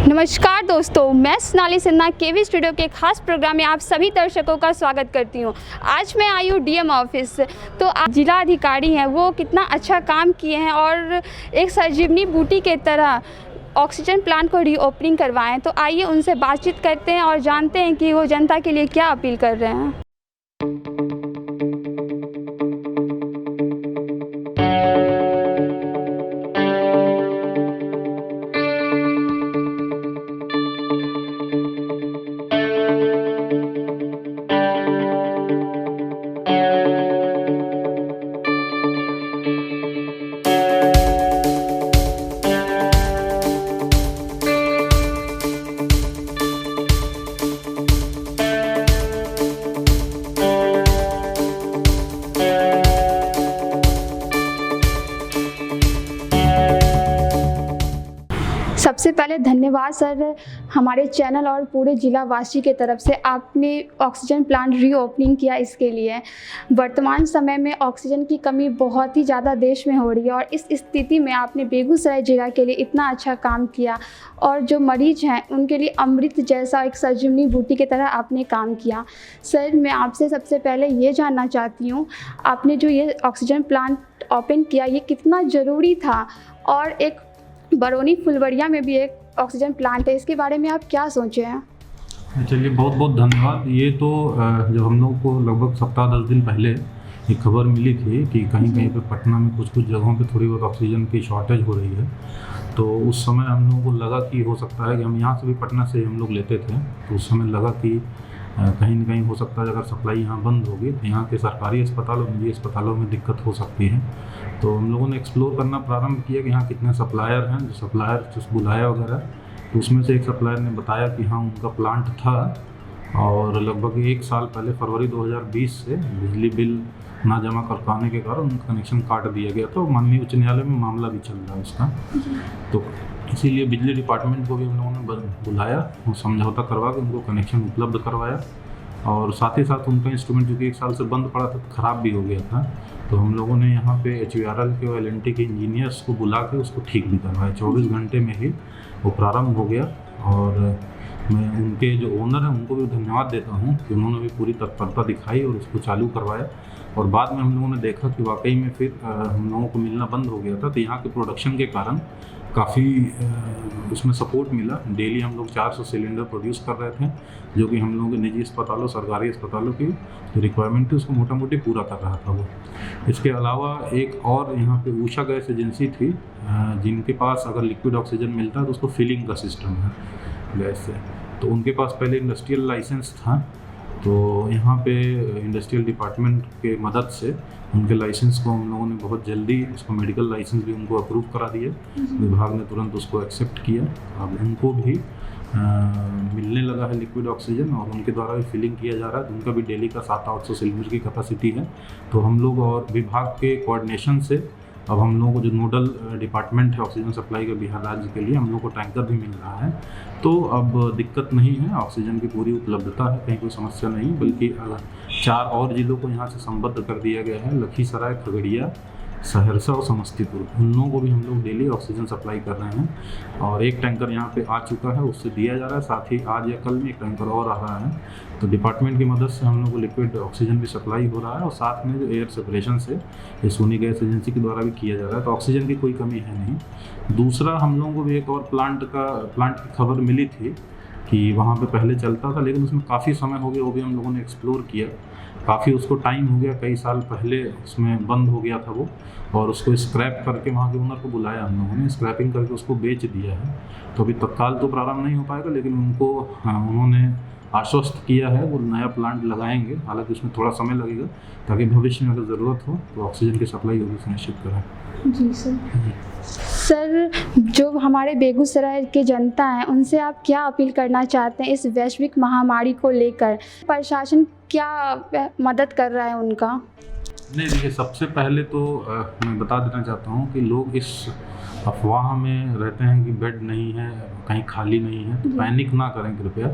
नमस्कार दोस्तों, मैं सोनाली सिन्हा केवी स्टूडियो के खास प्रोग्राम में आप सभी दर्शकों का स्वागत करती हूं। आज मैं आई हूं डीएम ऑफिस। तो जिला अधिकारी हैं, वो कितना अच्छा काम किए हैं और एक संजीवनी बूटी के तरह ऑक्सीजन प्लांट को रीओपनिंग करवाएं। तो आइए उनसे बातचीत करते हैं और जानते हैं कि वो जनता के लिए क्या अपील कर रहे हैं। सबसे पहले धन्यवाद सर, हमारे चैनल और पूरे जिला वासी के तरफ से आपने ऑक्सीजन प्लांट रीओपनिंग किया, इसके लिए। वर्तमान समय में ऑक्सीजन की कमी बहुत ही ज़्यादा देश में हो रही है और इस स्थिति में आपने बेगूसराय जिला के लिए इतना अच्छा काम किया और जो मरीज हैं उनके लिए अमृत जैसा एक संजीवनी बूटी की तरह आपने काम किया। सर, मैं आपसे सबसे पहले ये जानना चाहती हूँ, आपने जो ये ऑक्सीजन प्लांट ओपन किया, ये कितना ज़रूरी था? और एक बरौनी फुलवरिया में भी एक ऑक्सीजन प्लांट है, इसके बारे में आप क्या सोचे हैं? चलिए, बहुत बहुत धन्यवाद। ये तो जब हम लोग को लगभग सप्ताह 10 दिन पहले एक खबर मिली थी कि कहीं कहीं पे पटना में कुछ जगहों पे थोड़ी बहुत ऑक्सीजन की शॉर्टेज हो रही है, तो उस समय हम लोगों को लगा कि हो सकता है कि हम यहाँ से भी पटना से हम लोग लेते थे, तो उस समय लगा कि कहीं ना कहीं हो सकता है अगर सप्लाई यहाँ बंद होगी तो यहाँ के सरकारी अस्पतालों निजी अस्पतालों में दिक्कत हो सकती है। तो हम लोगों ने एक्सप्लोर करना प्रारंभ किया कि यहाँ कितने सप्लायर हैं, जो सप्लायर जो बुलाया वगैरह, तो उसमें से एक सप्लायर ने बताया कि हाँ उनका प्लांट था और लगभग 1 साल पहले फरवरी 2020 से बिजली बिल ना जमा कर पाने के कारण उनका कनेक्शन काट दिया गया था। माननीय उच्च न्यायालय में मामला भी चल रहा है उसका, तो इसीलिए बिजली डिपार्टमेंट को भी हम लोगों ने बुलाया और समझौता करवा के उनको कनेक्शन उपलब्ध करवाया और साथ ही साथ उनका इंस्ट्रूमेंट जो कि 1 साल से बंद पड़ा था, ख़राब भी हो गया था, तो हम लोगों ने यहाँ पे HVRL के और LNT के इंजीनियर्स को बुला के उसको ठीक भी करवाया। 24 घंटे में ही वो प्रारंभ हो गया और मैं उनके जो ओनर हैं उनको भी धन्यवाद देता हूँ कि उन्होंने भी पूरी तत्परता दिखाई और उसको चालू करवाया। और बाद में हम लोगों ने देखा कि वाकई में फिर हम लोगों को मिलना बंद हो गया था, तो यहाँ के प्रोडक्शन के कारण काफ़ी उसमें सपोर्ट मिला। डेली हम लोग 400 सिलेंडर प्रोड्यूस कर रहे थे, जो कि हम लोगों के निजी अस्पतालों सरकारी अस्पतालों की जो रिक्वायरमेंट थी उसको मोटा मोटी पूरा कर रहा था वो। इसके अलावा एक और यहाँ पे उषा गैस एजेंसी थी, जिनके पास अगर लिक्विड ऑक्सीजन मिलता है तो उसको फिलिंग का सिस्टम है गैस से, तो उनके पास पहले इंडस्ट्रियल लाइसेंस था, तो यहाँ पे इंडस्ट्रियल डिपार्टमेंट के मदद से उनके लाइसेंस को हम लोगों ने बहुत जल्दी उसको मेडिकल लाइसेंस भी उनको अप्रूव करा दिए। विभाग ने तुरंत उसको एक्सेप्ट किया। अब उनको भी मिलने लगा है लिक्विड ऑक्सीजन और उनके द्वारा भी फिलिंग किया जा रहा है। उनका भी डेली का 700-800 सिलेंडर की कैपेसिटी है। तो हम लोग और विभाग के कोऑर्डिनेशन से अब हम लोगों को जो नोडल डिपार्टमेंट है ऑक्सीजन सप्लाई का बिहार राज्य के लिए, हम लोग को टैंकर भी मिल रहा है, तो अब दिक्कत नहीं है, ऑक्सीजन की पूरी उपलब्धता है, कहीं कोई समस्या नहीं। बल्कि 4 और जिलों को यहाँ से संबद्ध कर दिया गया है, लखीसराय, खगड़िया, सहरसा और समस्तीपुर, उन लोगों को भी हम लोग डेली ऑक्सीजन सप्लाई कर रहे हैं और एक टैंकर यहाँ पे आ चुका है, उससे दिया जा रहा है। साथ ही आज या कल में एक टैंकर और आ रहा है, तो डिपार्टमेंट की मदद से हम लोग को लिक्विड ऑक्सीजन भी सप्लाई हो रहा है और साथ में जो एयर सेपरेशन से ये सोनी गैस एजेंसी के द्वारा भी किया जा रहा है, तो ऑक्सीजन की कोई कमी है नहीं। दूसरा, हम लोगों को भी एक और प्लांट की खबर मिली थी कि वहाँ पे पहले चलता था लेकिन उसमें काफ़ी समय हो गया, वो भी हम लोगों ने एक्सप्लोर किया, काफ़ी उसको टाइम हो गया, कई साल पहले उसमें बंद हो गया था वो, और उसको स्क्रैप करके वहाँ के ओनर को बुलाया हम लोगों ने, स्क्रैपिंग करके उसको बेच दिया है। तो अभी तत्काल तो प्रारंभ नहीं हो पाएगा, लेकिन उनको उन्होंने आश्वस्त किया है वो नया प्लांट लगाएंगे, हालांकि उसमें थोड़ा समय लगेगा, ताकि भविष्य में अगर ज़रूरत हो तो ऑक्सीजन की सप्लाई होगी सुनिश्चित करें। जी सर, जो हमारे बेगूसराय के जनता हैं उनसे आप क्या अपील करना चाहते हैं इस वैश्विक महामारी को लेकर? प्रशासन क्या मदद कर रहा है उनका? नहीं, देखिए, सबसे पहले तो मैं बता देना चाहता हूँ कि लोग इस अफवाह में रहते हैं कि बेड नहीं है, कहीं खाली नहीं है, तो पैनिक ना करें कृपया,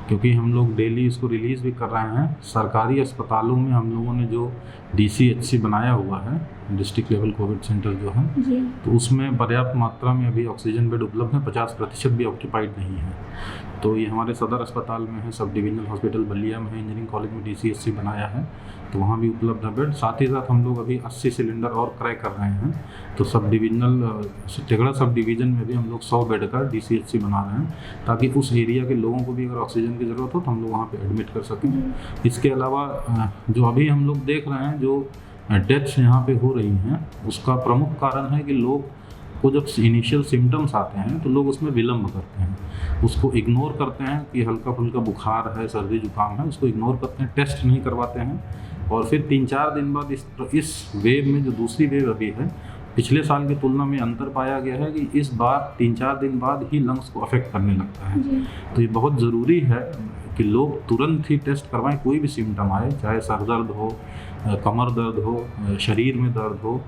क्योंकि हम लोग डेली इसको रिलीज़ भी कर रहे हैं। सरकारी अस्पतालों में हम लोगों ने जो DCHC बनाया हुआ है, डिस्ट्रिक्ट लेवल कोविड सेंटर जो है, जी। तो उसमें पर्याप्त मात्रा में अभी ऑक्सीजन बेड उपलब्ध है, 50% भी ऑक्यूपाइड नहीं है। तो ये हमारे सदर अस्पताल में है, सब डिविजनल हॉस्पिटल बलिया में है, इंजीनियरिंग कॉलेज में DCHC बनाया है, तो वहाँ भी उपलब्ध है बेड। साथ ही साथ हम लोग अभी 80 सिलेंडर और क्रय कर रहे हैं, तो सब डिविजनल टेगड़ा सब डिवीज़न में भी हम लोग 100 बेड का DCHC बना रहे हैं, ताकि उस एरिया के लोगों को भी अगर ऑक्सीजन की ज़रूरत हो तो हम लोग वहाँ पे एडमिट कर सकें। इसके अलावा जो अभी हम लोग देख रहे हैं, जो डेथ्स यहाँ पे हो रही हैं, उसका प्रमुख कारण है कि लोग को जब इनिशियल सिम्टम्स आते हैं तो लोग उसमें विलम्ब करते हैं, उसको इग्नोर करते हैं कि हल्का फुल्का बुखार है, सर्दी जुकाम है, उसको इग्नोर करते हैं, टेस्ट नहीं करवाते हैं, और फिर 3-4 दिन बाद इस वेव में, जो दूसरी वेव अभी है, पिछले साल की तुलना में अंतर पाया गया है कि इस बार 3-4 दिन बाद ही लंग्स को अफेक्ट करने लगता है। तो ये बहुत ज़रूरी है कि लोग तुरंत ही टेस्ट करवाएं, कोई भी सिम्टम आए, चाहे सर दर्द हो, कमर दर्द हो, शरीर में दर्द हो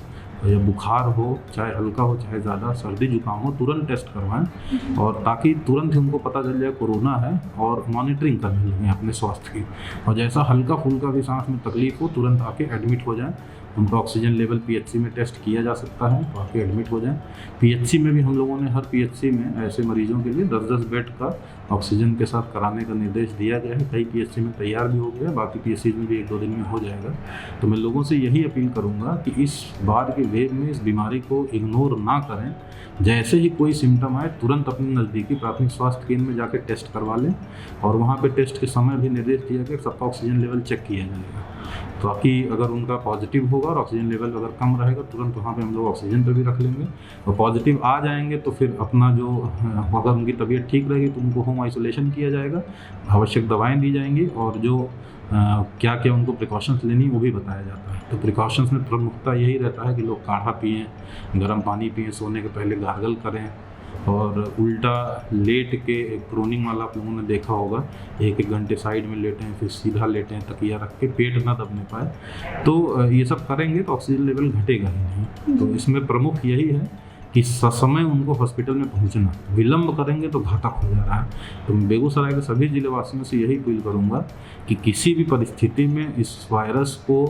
या बुखार हो, चाहे हल्का हो चाहे ज़्यादा, सर्दी जुकाम हो, तुरंत टेस्ट करवाएं, और ताकि तुरंत ही उनको पता चल जाए कोरोना है और मॉनिटरिंग करने लगें अपने स्वास्थ्य की। और जैसा हल्का फुल्का भी सांस में तकलीफ हो, तुरंत आके एडमिट हो जाएं। उनका ऑक्सीजन लेवल PHC में टेस्ट किया जा सकता है, तो आके एडमिट हो जाएं। PHC में भी हम लोगों ने हर PHC में ऐसे मरीजों के लिए 10-10 बेड का ऑक्सीजन के साथ कराने का निर्देश दिया गया है। कई PHC में तैयार भी हो गया, बाकी PHC में भी 1-2 दिन में हो जाएगा। तो मैं लोगों से यही अपील करूंगा कि इस बार के वेव में इस बीमारी को इग्नोर ना करें। जैसे ही कोई सिम्टम आए, तुरंत अपने नज़दीकी प्राथमिक स्वास्थ्य केंद्र में जाकर टेस्ट करवा लें, और वहाँ पे टेस्ट के समय भी निर्देश दिया गया कि सबका ऑक्सीजन लेवल चेक किया जाएगा, ताकि अगर उनका पॉजिटिव होगा और ऑक्सीजन लेवल अगर कम रहेगा, तुरंत वहाँ पे हम लोग ऑक्सीजन पे भी रख लेंगे। और पॉजिटिव आ जाएंगे तो फिर अपना जो, अगर उनकी तबीयत ठीक रहेगी तो उनको होम आइसोलेशन किया जाएगा, आवश्यक दवाएं दी जाएंगी, और जो क्या क्या उनको प्रिकॉशंस लेनी वो भी बताया जाता है। तो प्रिकॉशंस में प्रमुखता यही रहता है कि लोग काढ़ा पिएँ, गर्म पानी पिएँ, सोने के पहले गार्गल करें, और उल्टा लेट के, एक प्रोनिंग वाला आप लोगों ने देखा होगा, 1-1 घंटे साइड में लेटें, फिर सीधा लेटें, तकिया रख के, पेट ना दबने पाए। तो ये सब करेंगे तो ऑक्सीजन लेवल घटेगा ही नहीं। तो इसमें प्रमुख यही है कि ससमय उनको हॉस्पिटल में पहुंचना, विलंब करेंगे तो घातक हो जा रहा है। तो मैं बेगूसराय के सभी जिले वासियों से यही अपील करूंगा कि किसी भी परिस्थिति में इस वायरस को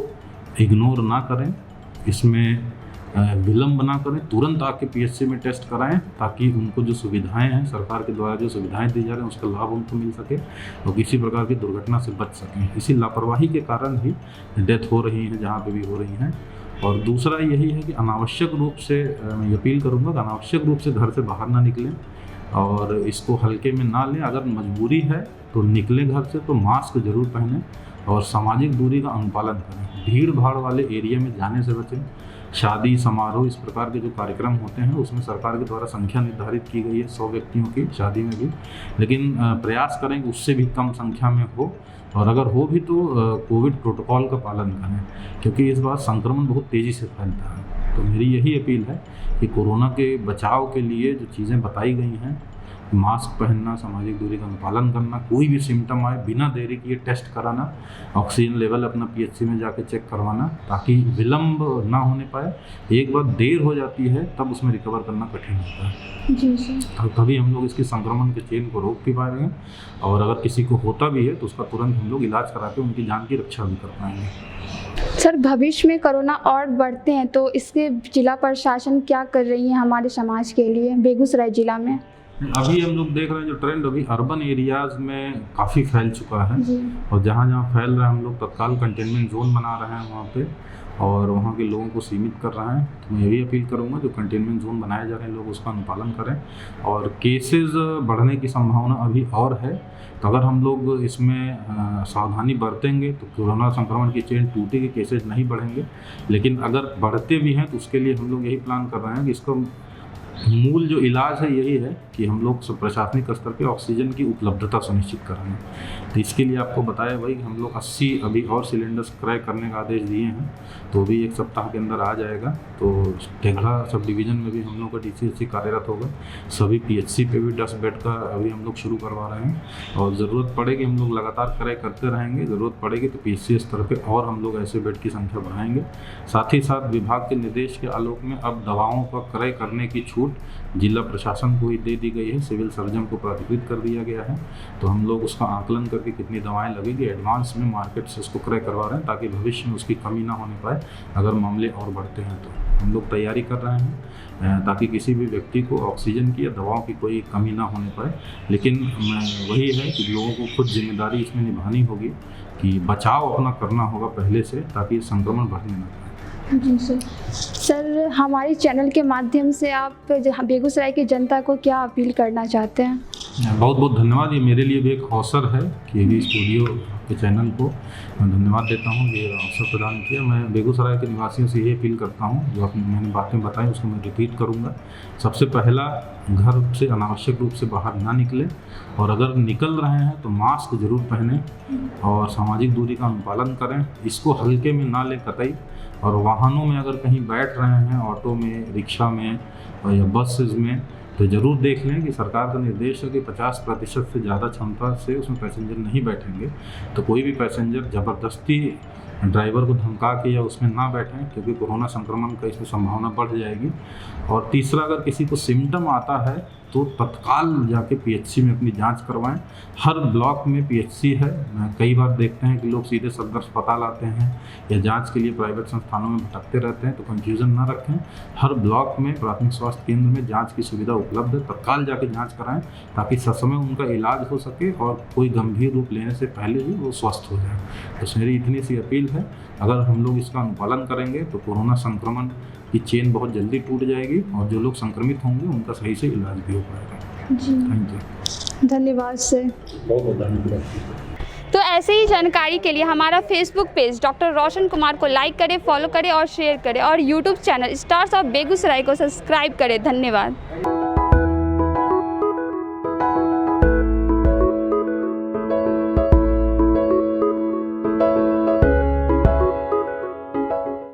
इग्नोर ना करें, इसमें विलंब ना करें, तुरंत आके PHC में टेस्ट कराएं, ताकि उनको जो सुविधाएं हैं, सरकार के द्वारा जो सुविधाएं दी जा रही हैं, उसका लाभ उनको मिल सके और किसी प्रकार की दुर्घटना से बच सकें। इसी लापरवाही के कारण ही डेथ हो रही है जहाँ पे भी हो रही हैं। और दूसरा यही है कि अनावश्यक रूप से मैं अपील करूँगा कि अनावश्यक रूप से घर से बाहर ना निकलें, और इसको हल्के में ना लें। अगर मजबूरी है तो निकलें घर से तो मास्क जरूर पहनें, और सामाजिक दूरी का अनुपालन करें। भीड़ भाड़ वाले एरिया में जाने से बचें। शादी समारोह, इस प्रकार के जो कार्यक्रम होते हैं, उसमें सरकार के द्वारा संख्या निर्धारित की गई है 100 व्यक्तियों की, शादी में भी, लेकिन प्रयास करें कि उससे भी कम संख्या में हो, और अगर हो भी तो कोविड प्रोटोकॉल का पालन करें, क्योंकि इस बार संक्रमण बहुत तेज़ी से फैलता है। तो मेरी यही अपील है कि कोरोना के बचाव के लिए जो चीज़ें बताई गई हैं, मास्क पहनना, सामाजिक दूरी का अनुपालन करना, कोई भी सिम्टम आए बिना देरी किए टेस्ट कराना, ऑक्सीजन लेवल अपना PHC में जाके चेक करवाना, ताकि विलंब ना होने पाए। एक बार देर हो जाती है तब उसमें रिकवर करना कठिन होता है। जी सर। तो तभी हम लोग इसकी संक्रमण के चेन को रोक भी पाएंगे, और अगर किसी को होता भी है तो उसका तुरंत हम लोग इलाज करा के उनकी जान की रक्षा भी कर पाएंगे। सर, भविष्य में कोरोना और बढ़ते हैं तो इसके जिला प्रशासन क्या कर रही है हमारे समाज के लिए बेगूसराय जिला में? अभी हम लोग देख रहे हैं जो ट्रेंड अभी अर्बन एरियाज़ में काफ़ी फैल चुका है, जी। और जहाँ जहाँ फैल रहा है हम लोग तत्काल कंटेनमेंट जोन बना रहे हैं वहाँ पे, और वहाँ के लोगों को सीमित कर रहे हैं। तो मैं यही अपील करूँगा जो कंटेनमेंट जोन बनाए जा रहे हैं लोग उसका अनुपालन करें, और केसेस बढ़ने की संभावना अभी और है। तो अगर हम लोग इसमें सावधानी बरतेंगे तो कोरोना संक्रमण की चेन टूटेगी, केसेस नहीं बढ़ेंगे। लेकिन अगर बढ़ते भी हैं तो उसके लिए हम लोग यही प्लान कर रहे हैं कि इसको मूल जो इलाज है यही है कि हम लोग प्रशासनिक स्तर पे ऑक्सीजन की उपलब्धता सुनिश्चित कराएं। तो इसके लिए आपको बताया भाई हम लोग 80 अभी और सिलेंडर्स क्रय करने का आदेश दिए हैं, तो भी 1 सप्ताह के अंदर आ जाएगा। तो टेगड़ा सब डिवीज़न में भी हम लोग का DCHC कार्यरत होगा। सभी PHC पे भी 10 बेड का अभी हम लोग शुरू करवा रहे हैं, और ज़रूरत पड़ेगी हम लोग लगातार क्रय करते रहेंगे। ज़रूरत पड़ेगी तो PHC स्तर पर और हम लोग ऐसे बेड की संख्या बढ़ाएंगे। साथ ही साथ विभाग के निर्देश के आलोक में अब दवाओं का क्रय करने की छूट छूट जिला प्रशासन को ही दे दी गई है, सिविल सर्जन को प्राधिकृत कर दिया गया है। तो हम लोग उसका आकलन करके कितनी दवाएं लगेगी एडवांस में मार्केट से उसको क्रय करवा रहे हैं, ताकि भविष्य में उसकी कमी ना होने पाए अगर मामले और बढ़ते हैं। तो हम लोग तैयारी कर रहे हैं ताकि किसी भी व्यक्ति को ऑक्सीजन की या दवाओं की कोई कमी ना होने पाए। लेकिन वही है कि लोगों को खुद जिम्मेदारी इसमें निभानी होगी कि बचाव अपना करना होगा पहले से, ताकि संक्रमण बढ़ने ना पाए। जी सर, हमारे चैनल के माध्यम से आप बेगूसराय की जनता को क्या अपील करना चाहते हैं? बहुत बहुत धन्यवाद। ये मेरे लिए भी एक अवसर है कि ये स्टूडियो के चैनल को मैं धन्यवाद देता हूँ, ये अवसर प्रदान किया। मैं बेगूसराय के निवासियों से ये अपील करता हूँ, जो मैंने बातें बताई उसको मैं रिपीट करूँगा। सबसे पहला, घर से अनावश्यक रूप से बाहर ना निकलें, और अगर निकल रहे हैं तो मास्क जरूर पहनें और सामाजिक दूरी का अनुपालन करें। इसको हल्के में ना लें कतई। और वाहनों में अगर कहीं बैठ रहे हैं, ऑटो में, रिक्शा में या बसेज में, तो ज़रूर देख लें कि सरकार का निर्देश है कि 50% से ज़्यादा क्षमता से उसमें पैसेंजर नहीं बैठेंगे। तो कोई भी पैसेंजर ज़बरदस्ती ड्राइवर को धमका के या उसमें ना बैठें, क्योंकि कोरोना संक्रमण का इसमें संभावना बढ़ जाएगी। और तीसरा, अगर किसी को सिम्टम आता है तो तत्काल जाके पीएचसी में अपनी जांच करवाएं। हर ब्लॉक में पीएचसी है। कई बार देखते हैं कि लोग सीधे सदर अस्पताल आते हैं या जांच के लिए प्राइवेट संस्थानों में भटकते रहते हैं, तो कंफ्यूजन ना रखें। हर ब्लॉक में प्राथमिक स्वास्थ्य केंद्र में जांच की सुविधा उपलब्ध है, तत्काल जाके जांच कराएं, ताकि ससमय उनका इलाज हो सके और कोई गंभीर रूप लेने से पहले ही वो स्वस्थ हो जाए। तो मेरी इतनी सी अपील है, अगर हम लोग इसका अनुपालन करेंगे तो कोरोना संक्रमण की चेन बहुत जल्दी टूट जाएगी, और जो लोग संक्रमित होंगे उनका सही से इलाज भी हो पाएगा। जी, थैंक यू। धन्यवाद सर। बहुत बहुत धन्यवाद। तो ऐसे ही जानकारी के लिए हमारा Facebook page doctor Roshan Kumar को लाइक करें, फॉलो करें और शेयर करें, और YouTube channel stars of Begusarai को सब्सक्राइब करें। धन्यवाद।